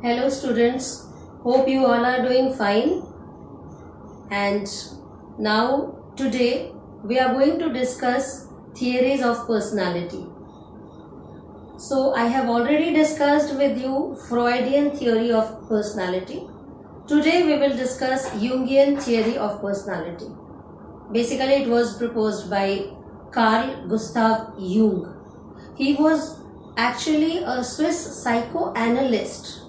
Hello students, hope you all are doing fine. And now today we are going to discuss theories of personality. So I have already discussed with you Freudian theory of personality. Today we will discuss Jungian theory of personality. Basically it was proposed by Carl Gustav Jung. He was actually a Swiss psychoanalyst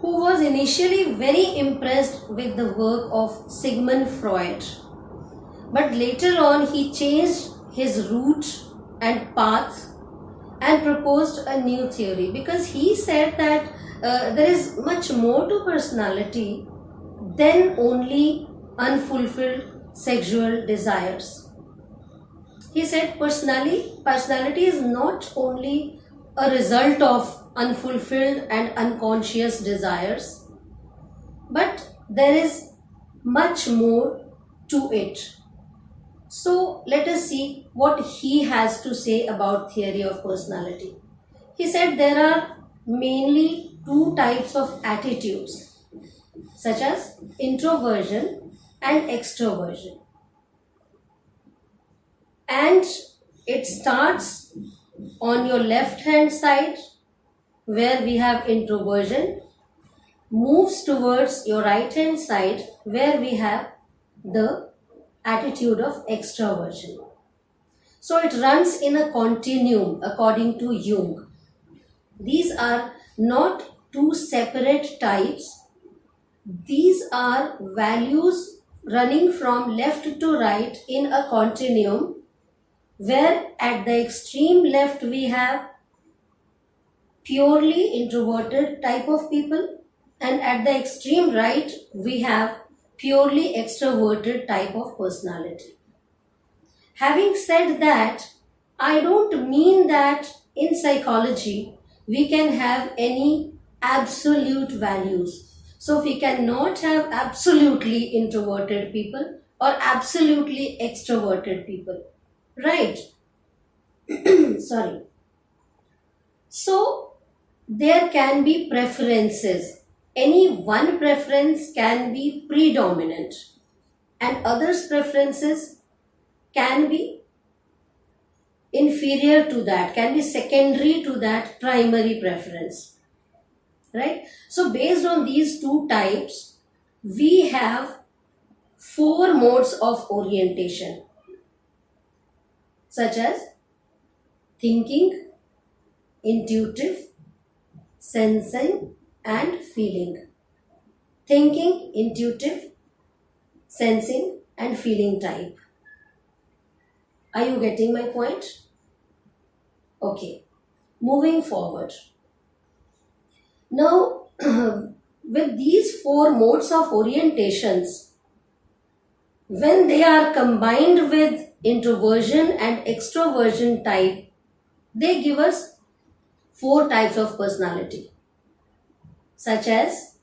who was initially very impressed with the work of Sigmund Freud. But later on he changed his route and path and proposed a new theory because he said that there is much more to personality than only unfulfilled sexual desires. He said personality is not only a result of unfulfilled and unconscious desires, but there is much more to it. So let us see what he has to say about theory of personality. He said there are mainly two types of attitudes, such as introversion and extroversion. And it starts on your left hand side where we have introversion, moves towards your right hand side where we have the attitude of extroversion. So it runs in a continuum according to Jung. These are not two separate types. These are values running from left to right in a continuum where at the extreme left we have purely introverted type of people and at the extreme right we have purely extroverted type of personality. Having said that, I don't mean that in psychology we can have any absolute values. So we cannot have absolutely introverted people or absolutely extroverted people. Right? Sorry. So there can be preferences. Any one preference can be predominant and others' preferences can be inferior to that, can be secondary to that primary preference. Right? So based on these two types, we have four modes of orientation, such as thinking, intuitive, sensing and feeling. Thinking, intuitive, sensing and feeling type. Are you getting my point? Okay. Moving forward. Now, with these four modes of orientations, when they are combined with introversion and extroversion type, they give us four types of personality, such as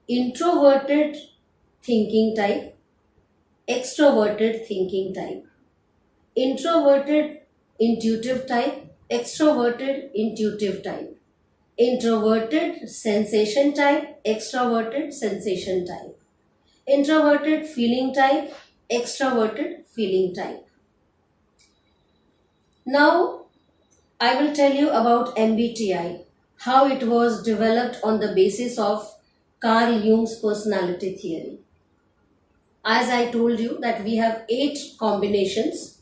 introverted thinking type, extroverted thinking type, introverted intuitive type, extroverted intuitive type, introverted sensation type, extroverted sensation type, introverted feeling type, extroverted feeling type. Now, I will tell you about MBTI, how it was developed on the basis of Carl Jung's personality theory. As I told you that we have 8 combinations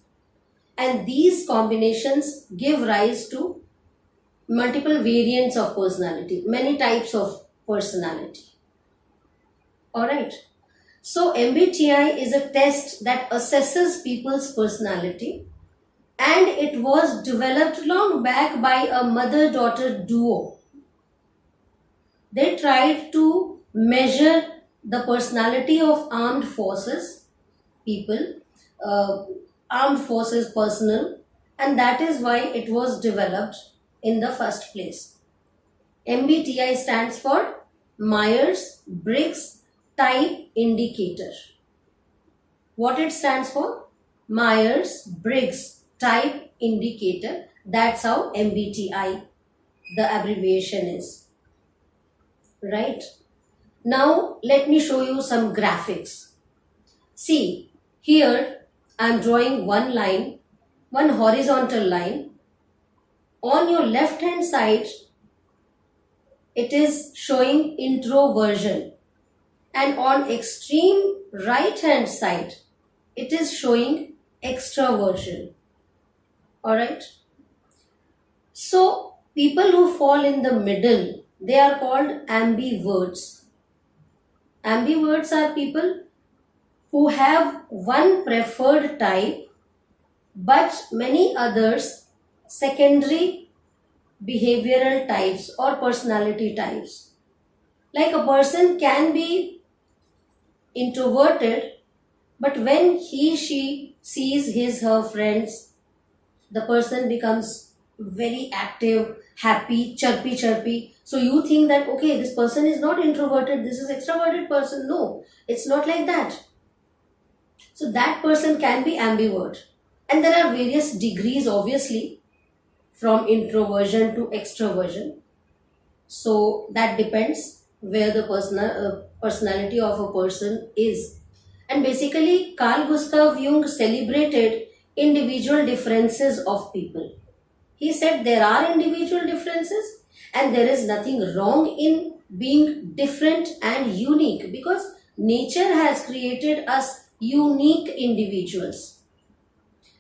and these combinations give rise to multiple variants of personality, many types of personality. Alright. So MBTI is a test that assesses people's personality and it was developed long back by a mother-daughter duo. They tried to measure the personality of armed forces people, armed forces personnel, and that is why it was developed in the first place. MBTI stands for Myers-Briggs Type Indicator. What it stands for? Myers-Briggs Type Indicator. That's how MBTI, the abbreviation is. right? Now let me show you some graphics. See, here I am drawing one line, one horizontal line. On your left hand side, it is showing introversion, and on extreme right hand side, it is showing extraversion. Alright. So people who fall in the middle, they are called ambiverts. Ambiverts are people who have one preferred type but many others secondary behavioral types or personality types. Like a person can be introverted, but when she sees her friends, the person becomes very active, happy, chirpy. So you think that, okay, this person is not introverted, this is extroverted person. No, it's not like that. So that person can be ambivert. And there are various degrees, obviously, from introversion to extroversion. So that depends where the personality of a person is. And basically, Carl Gustav Jung celebrated individual differences of people. He said there are individual differences and there is nothing wrong in being different and unique, because nature has created us unique individuals.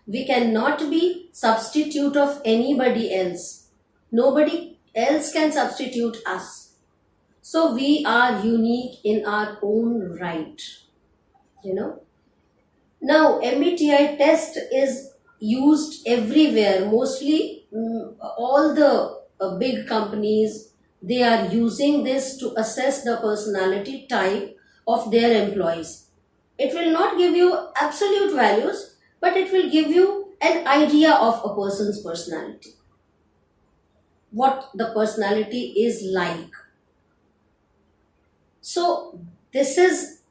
We cannot be substitute of anybody else. Nobody else can substitute us. So we are unique in our own right. You know. Now MBTI test is used everywhere. Mostly all the big companies, they are using this to assess the personality type of their employees. It will not give you absolute values, but it will give you an idea of a person's personality. What the personality is like. So this is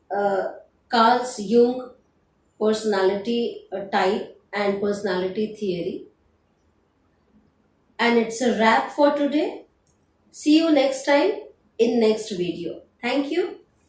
Carl Jung personality type and personality theory. And it's a wrap for today. See you next time in next video. Thank you.